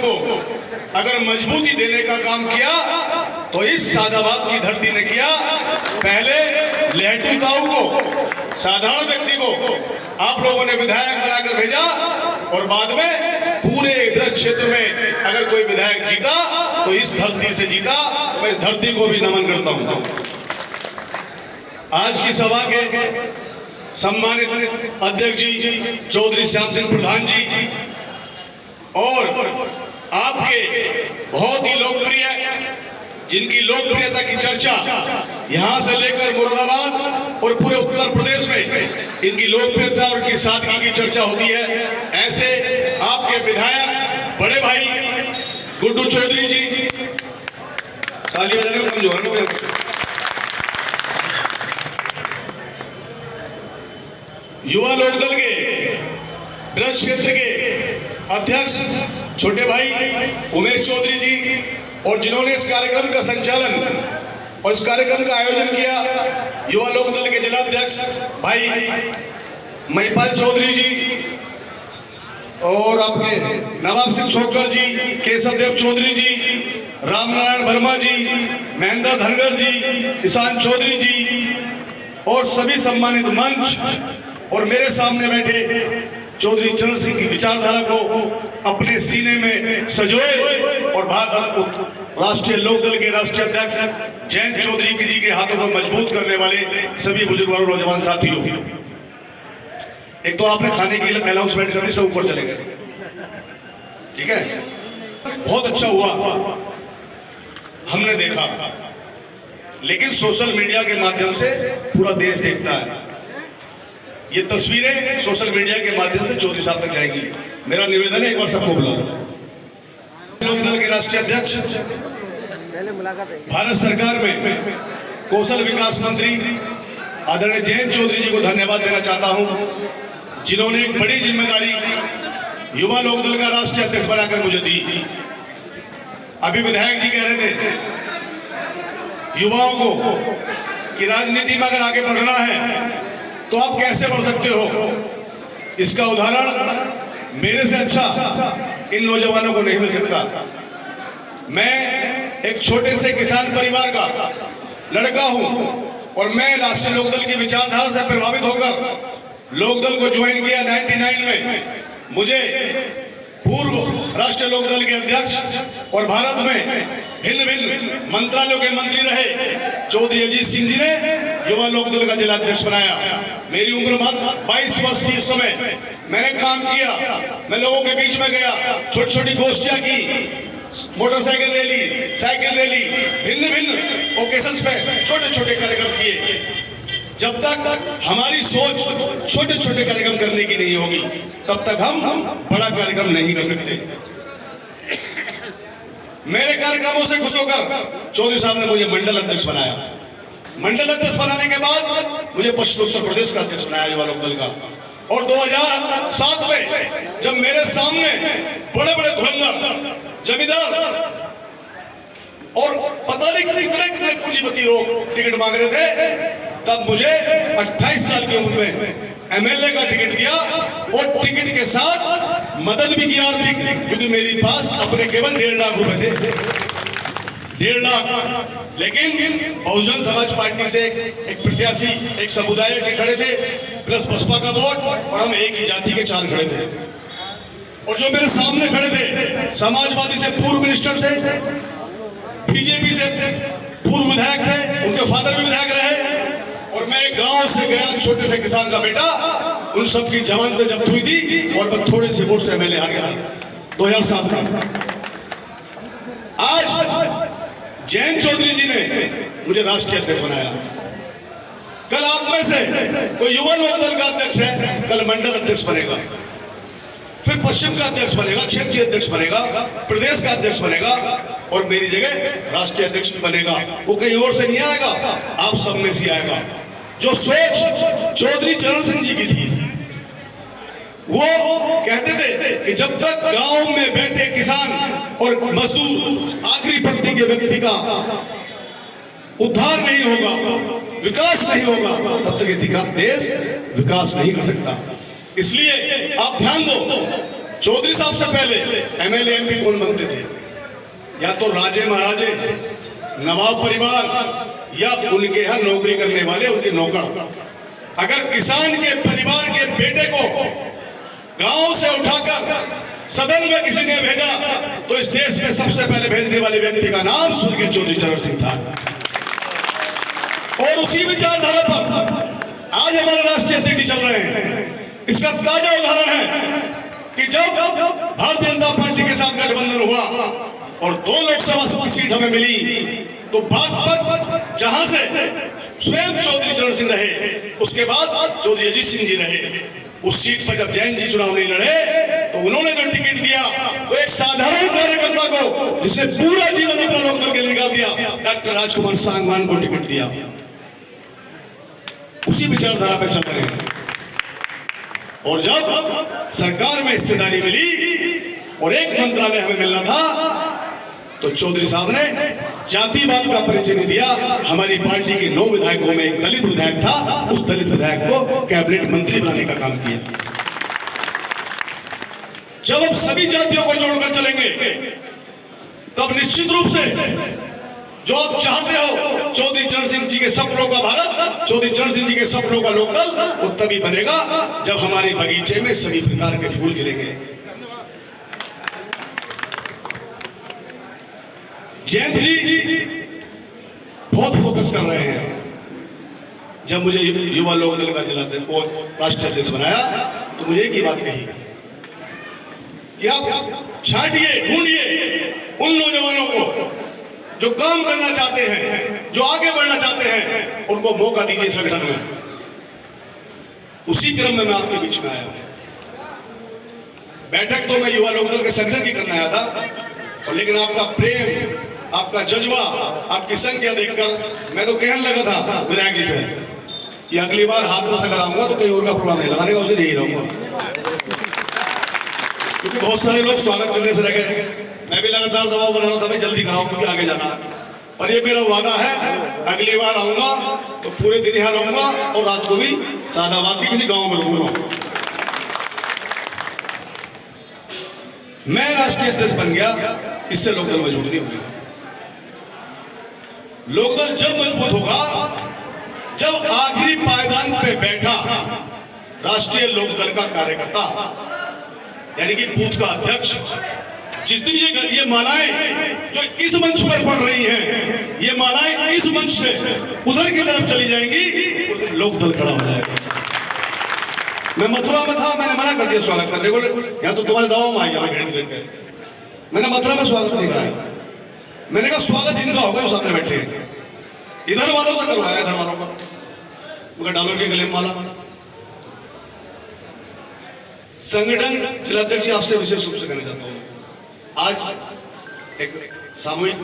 को अगर मजबूती देने का काम किया तो इस सादाबाद की धरती ने किया। पहले लहटू ताऊ को, साधारण व्यक्ति को आप लोगों ने विधायक बनाकर भेजा और बाद में पूरे ब्रज क्षेत्र में अगर कोई विधायक जीता तो इस धरती से जीता। तो मैं इस धरती को भी नमन करता हूं। आज की सभा के सम्मानित अध्यक्ष जी चौधरी श्याम सिंह प्रधान जी और आपके बहुत ही लोकप्रिय, जिनकी लोकप्रियता की चर्चा यहां से लेकर मुरादाबाद और पूरे उत्तर प्रदेश में इनकी लोकप्रियता और इनकी सादगी की चर्चा होती है, ऐसे आपके विधायक बड़े भाई गुड्डू चौधरी जी, ताली बजाने में कमजोर है। युवा लोकदल के ब्रज क्षेत्र के अध्यक्ष छोटे भाई उमेश चौधरी जी और जिन्होंने इस कार्यक्रम का संचालन और इस कार्यक्रम का आयोजन किया, युवा लोकदल के जिलाध्यक्ष भाई महिपाल चौधरी जी और आपके नवाब सिंह छोकर जी, केशव देव चौधरी जी, रामनारायण वर्मा जी, महेंद्र धनगर जी, ईशान चौधरी जी और सभी सम्मानित मंच और मेरे सामने बैठे चौधरी चरण सिंह की विचारधारा को अपने सीने में सजोए और भारत राष्ट्रीय लोकदल के राष्ट्रीय अध्यक्ष जयंत चौधरी जी के हाथों को मजबूत करने वाले सभी बुजुर्ग और नौजवान साथियों, एक तो आपने खाने की अनाउंसमेंट कर दी, सब ऊपर चले गए, ठीक है, बहुत अच्छा हुआ, हमने देखा। लेकिन सोशल मीडिया के माध्यम से पूरा देश देखता है, ये तस्वीरें सोशल मीडिया के माध्यम से चौधरी साहब तक जाएगी। मेरा निवेदन है एक बार सबको बुलाओ। लोकदल के राष्ट्रीय अध्यक्ष, भारत सरकार में कौशल विकास मंत्री आदरणीय जयंत चौधरी जी को धन्यवाद देना चाहता हूं, जिन्होंने एक बड़ी जिम्मेदारी युवा लोकदल का राष्ट्रीय अध्यक्ष बनाकर मुझे दी। अभी विधायक जी कह रहे थे युवाओं को कि राजनीति में अगर आगे बढ़ना है तो आप कैसे बढ़ सकते हो। इसका उदाहरण मेरे से अच्छा इन नौजवानों को नहीं मिल सकता। मैं एक छोटे से किसान परिवार का लड़का हूं और मैं राष्ट्रीय लोकदल की विचारधारा से प्रभावित होकर लोकदल को ज्वाइन किया 99 में। मुझे पूर्व राष्ट्रीय लोकदल के अध्यक्ष और भारत में भिन्न भिन्न मंत्रालयों के मंत्री रहे चौधरी अजीत सिंह जी ने युवा लोकदल का जिलाध्यक्ष बनाया। मेरी उम्र मात्र 22 वर्ष थी उस समय। मैंने काम किया, मैं लोगों के बीच में गया, छोटी छोटी गोष्ठियां की, मोटरसाइकिल रैली, साइकिल रैली, भिन्न भिन्न ओकेशंस पे छोटे छोटे कार्यक्रम किए। जब तक हमारी सोच छोटे छोटे कार्यक्रम करने की नहीं होगी तब तक हम बड़ा कार्यक्रम नहीं कर सकते। मेरे कार्यक्रमों से खुश होकर चौधरी साहब ने मुझे मंडल अध्यक्ष बनाया। मंडल अध्यक्ष बनाने के बाद मुझे पश्चिम उत्तर प्रदेश का अध्यक्ष बनाया युवा लोकदल का। और 2007 में जब मेरे सामने बड़े बड़े धुरंधर जमींदार और पता नहीं कितने कितने पूंजीपति लोग टिकट मांग रहे थे, तब मुझे 28 साल की उम्र में एमएलए का टिकट दिया और टिकट के साथ मदद भी किया आर्थिक, क्योंकि मेरे पास अपने केवल 1.5 लाख रुपए थे, 1.5 लाख। लेकिन बहुजन समाज पार्टी से एक प्रत्याशी एक समुदाय के खड़े थे प्लस बसपा का वोट और हम एक ही जाति के 4 खड़े थे। और जो मेरे सामने खड़े थे समाजवादी से पूर्व मिनिस्टर थे, बीजेपी से पूर्व विधायक थे, उनके फादर भी विधायक रहे, और मैं एक गांव से गया छोटे से किसान का बेटा, उन सब की जमानत जब्त हुई थी और मैं थोड़े से वोट से एमएलए हार गया 2007 में। आज जयंत चौधरी जी ने मुझे राष्ट्रीय अध्यक्ष बनाया। कल आप में से कोई युवा लोकदल का अध्यक्ष है, कल मंडल अध्यक्ष बनेगा, फिर पश्चिम का अध्यक्ष बनेगा, क्षेत्रीय अध्यक्ष बनेगा, प्रदेश का अध्यक्ष बनेगा और मेरी जगह राष्ट्रीय अध्यक्ष भी बनेगा। वो कहीं और से नहीं आएगा, आप सब में से आएगा। जो सोच चौधरी चरण सिंह जी की थी, वो कहते थे कि जब तक गांव में बैठे किसान और मजदूर आखिरी पंक्ति के व्यक्ति का उद्धार नहीं होगा, विकास नहीं होगा, तब तक ये देश विकास नहीं कर सकता। इसलिए आप ध्यान दो, चौधरी साहब से पहले एमएलए एमपी कौन बनते थे? या तो राजे महाराजे, नवाब परिवार, या उनके यहाँ नौकरी करने वाले उनके नौकर। अगर किसान के परिवार के बेटे को गांव से उठाकर सदन में किसी ने भेजा तो इस देश में सबसे पहले भेजने वाले व्यक्ति का नाम स्वर्गीय चौधरी चरण सिंह था। और उसी विचारधारा पर आज हमारे राष्ट्रीय अध्यक्ष चल रहे हैं। इसका ताजा उदाहरण है कि जब भारतीय जनता पार्टी के साथ गठबंधन हुआ और 2 लोकसभा की सीट हमें मिली तो बागपत जहां से स्वयं चौधरी चरण सिंह रहे, उसके बाद चौधरी अजीत सिंह जी रहे, उस सीट पर जब जैन जी चुनाव नहीं लड़े तो उन्होंने जो टिकट दिया तो एक साधारण कार्यकर्ता को, जिसने पूरा जीवन अपना लोकदल के लिए निकाल दिया, डॉक्टर राजकुमार सांगवान को टिकट दिया। उसी विचारधारा पे चल रहे हैं। और जब सरकार में हिस्सेदारी मिली और एक मंत्रालय हमें मिलना था तो चौधरी साहब ने जातिवाद का परिचय नहीं दिया। हमारी पार्टी के 9 विधायकों में एक दलित विधायक था, उस दलित विधायक को कैबिनेट मंत्री बनाने का काम किया। जब हम सभी जातियों को जोड़कर चलेंगे तब निश्चित रूप से जो आप चाहते हो, चौधरी चरण सिंह जी के सपनों का भारत, चौधरी चरण सिंह जी के सपनों का लोकदल, वो तभी बनेगा जब हमारे बगीचे में सभी प्रकार के फूल खिलेंगे। जयंत जी बहुत फोकस कर रहे हैं। जब मुझे युवा लोकदल का जिला राष्ट्रीय अध्यक्ष बनाया तो मुझे एक ही बात कही कि आप छांटिए, ढूंढिए उन नौजवानों को जो काम करना चाहते हैं, जो आगे बढ़ना चाहते हैं, उनको मौका दीजिए संगठन में। उसी क्रम में मैं आपके बीच में आया हूं। बैठक तो मैं युवा लोकदल के संगठन की करने आया था, और लेकिन आपका प्रेम, आपका जज्बा, आपकी संख्या देखकर मैं तो कहने लगा था विधायक जी से कि अगली बार हाथरस अगर आऊंगा तो कहीं और का प्रोग्राम नहीं लगाने का, उसमें यही रहूंगा। क्योंकि बहुत सारे लोग स्वागत करने से रह गए। मैं भी लगातार दबाव बना रहा था, भाई जल्दी कराओ क्योंकि आगे जाना है। पर ये मेरा वादा है, अगली बार आऊंगा तो पूरे दिन यहाँ रहूंगा और रात को भी सादाबाद के किसी गांव में रहूंगा। मैं राष्ट्रीय अध्यक्ष बन गया, इससे लोकदल मजबूत नहीं होगा। लोकदल जब मजबूत होगा जब आखिरी पायदान पे बैठा राष्ट्रीय लोकदल का कार्यकर्ता, यानी कि बूथ का अध्यक्ष, जिस दिन ये मालाएं जो इस मंच पर पड़ रही हैं, ये मालाएं इस मंच से उधर की तरफ चली जाएंगी, उस दिन लोकदल खड़ा हो जाएगा। मैं मथुरा में था, मैंने मना कर दिया स्वागत करने को, या तो तुम्हारे दबाव में आ गया, मैं घड़ी देख के मैंने मथुरा में स्वागत नहीं कराया। मैंने कहा स्वागत इनका होगा जो सामने बैठे हैं, इधर वालों से करवाया, इधर वालों का मगर डालोगे गले में माला। संगठन जिलाध्यक्ष जी आपसे विशेष रूप से कहना चाहता हूं, आज एक सामूहिक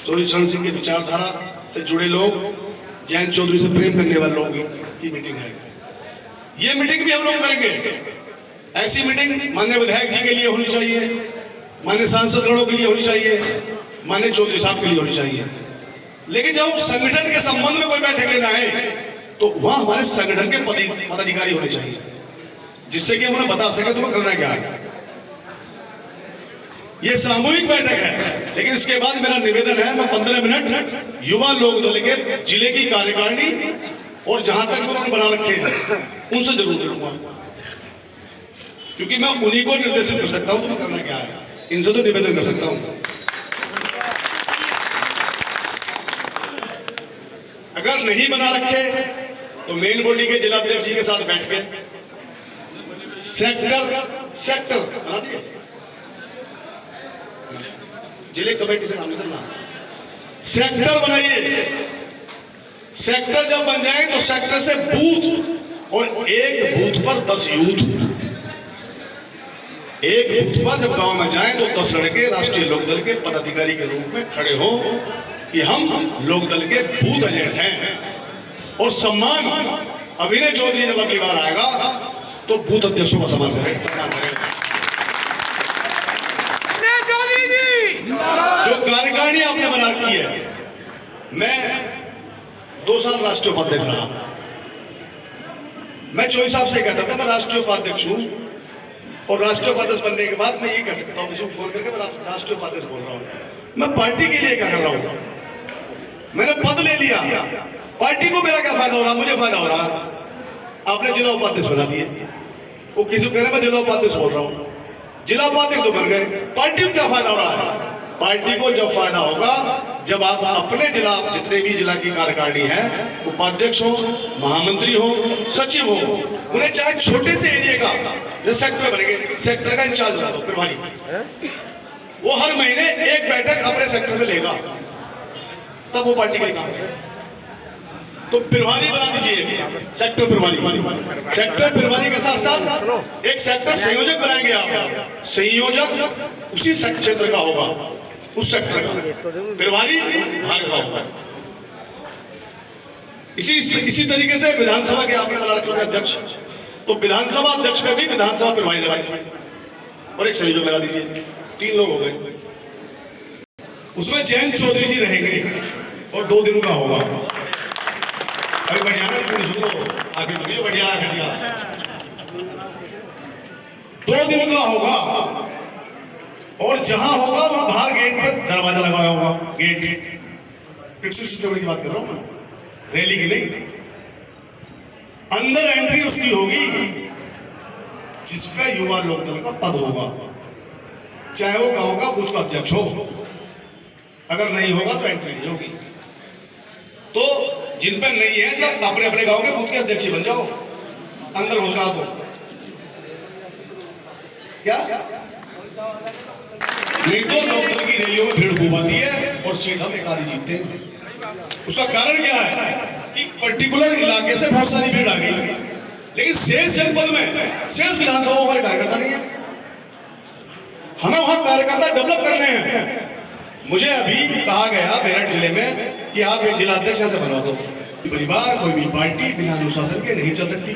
चौधरी चरण सिंह की विचारधारा से जुड़े लोग, जयंत चौधरी से प्रेम करने वाले लोगों की मीटिंग है। ये मीटिंग भी हम लोग करेंगे। ऐसी मीटिंग माननीय विधायक जी के लिए होनी चाहिए, माननीय सांसद गणों के लिए होनी चाहिए, माननीय चौधरी साहब के लिए होनी चाहिए। लेकिन जब संगठन के संबंध में कोई बैठक लेना है तो वहां हमारे संगठन के पदाधिकारी होने चाहिए, जिससे कि हम उन्हें बता सके तुम्हें करना क्या है। ये सामूहिक बैठक है, लेकिन इसके बाद मेरा निवेदन है, मैं 15 मिनट युवा लोकदल के जिले की कार्यकारिणी और जहां तक उन्होंने बना रखे हैं उनसे जरूर मिलूंगा, क्योंकि मैं उन्हीं को निर्देशित कर सकता हूं तुम्हें करना क्या है, इनसे तो निवेदन कर सकता हूं। अगर नहीं बना रखे तो मेन बॉडी के जिलाध्यक्ष जी के साथ बैठ के सेक्टर बना दिए, जिले कमेटी से काम चलना, सेक्टर बनाइए। सेक्टर जब बन जाए तो सेक्टर से बूथ, और एक बूथ पर 10 यूथ, एक बूथ पर जब गांव में जाए तो 10 लड़के राष्ट्रीय लोकदल के पदाधिकारी के रूप में खड़े हो कि हम लोकदल के बूथ एजेंट हैं। और सम्मान अभिनय चौधरी जब अगली बार आएगा तो बूथ अध्यक्षों का सम्मान करें। जो कार्यकारिणी आपने बना रखी है, मैं 2 साल राष्ट्रीय उपाध्यक्ष रहा। मैं चौधरी साहब से कहता था मैं राष्ट्रीय उपाध्यक्ष हूं, और राष्ट्रीय उपाध्यक्ष बनने के बाद मैं ये कह सकता हूँ, किसी को फोन करके मैं राष्ट्रीय उपाध्यक्ष बोल रहा हूँ। मैं पार्टी के लिए क्या कर रहा हूँ, मैंने पद ले लिया, पार्टी को मेरा क्या फायदा हो रहा, मुझे फायदा हो रहा। आपने जिला उपाध्यक्ष बना दिए, वो किसी को कह रहे मैं जिला उपाध्यक्ष बोल रहा हूँ, जिला उपाध्यक्ष तो बन गए, पार्टी को क्या फायदा हो रहा है? पार्टी को जब फायदा होगा जब आप अपने जिला, जितने भी जिला की कार्यकारिणी है, उपाध्यक्ष हो, महामंत्री हो, सचिव हो, उन्हें चाहे छोटे से एरिया का, जैसे सेक्टर बनेंगे, सेक्टर का इंचार्ज बना दो प्रभारी, वो हर महीने एक बैठक अपने सेक्टर में लेगा, तब वो पार्टी का काम है। तो प्रभारी बना दीजिए, सेक्टर प्रभारी। सेक्टर प्रभारी के साथ साथ एक सेक्टर संयोजक बनाएंगे आप, संयोजक उसी क्षेत्र का होगा, उस सेक्टर का, प्रभारी बाहर का होगा। इसी तरीके से विधानसभा के आपने बना रखे अध्यक्ष, तो विधानसभा अध्यक्ष में भी विधानसभा प्रभारी लगा दीजिए और एक संयोजक लगा दीजिए, 3 लोग हो गए। उसमें जयंत चौधरी जी रहेंगे और 2 दिन का होगा। अभी बढ़िया ना, पूरी सुनो आगे बढ़िया बढ़िया घटिया, 2 दिन का होगा और जहां होगा वहां बाहर गेट पर दरवाजा लगाया होगा, गेट फिक्स्ड सिस्टम की बात कर रहा हूं मैं, रैली की नहीं। अंदर एंट्री उसकी होगी जिसका युवा लोकदल का पद होगा, चाहे वो गांव का बूथ का अध्यक्ष हो, अगर नहीं होगा तो एंट्री नहीं होगी। तो जिन पर नहीं है तो अपने अपने गांव के बूथ के अध्यक्ष बन जाओ, अंदर घोषणा दो। क्या नहीं तो लोकदल की रैलियों में भीड़ खूब आती है और सीट हम एक आधी जीतते हैं। उसका कारण क्या है कि पर्टिकुलर इलाके से बहुत सारी भीड़ आ गई, लेकिन शेष जनपद में, शेष विधानसभा में हमारे कार्यकर्ता नहीं है। हमें वहां कार्यकर्ता डेवलप करने हैं। मुझे अभी कहा गया मेरठ जिले में कि आप एक जिला अध्यक्ष ऐसे बनवा दो। परिवार, कोई भी पार्टी बिना अनुशासन के नहीं चल सकती।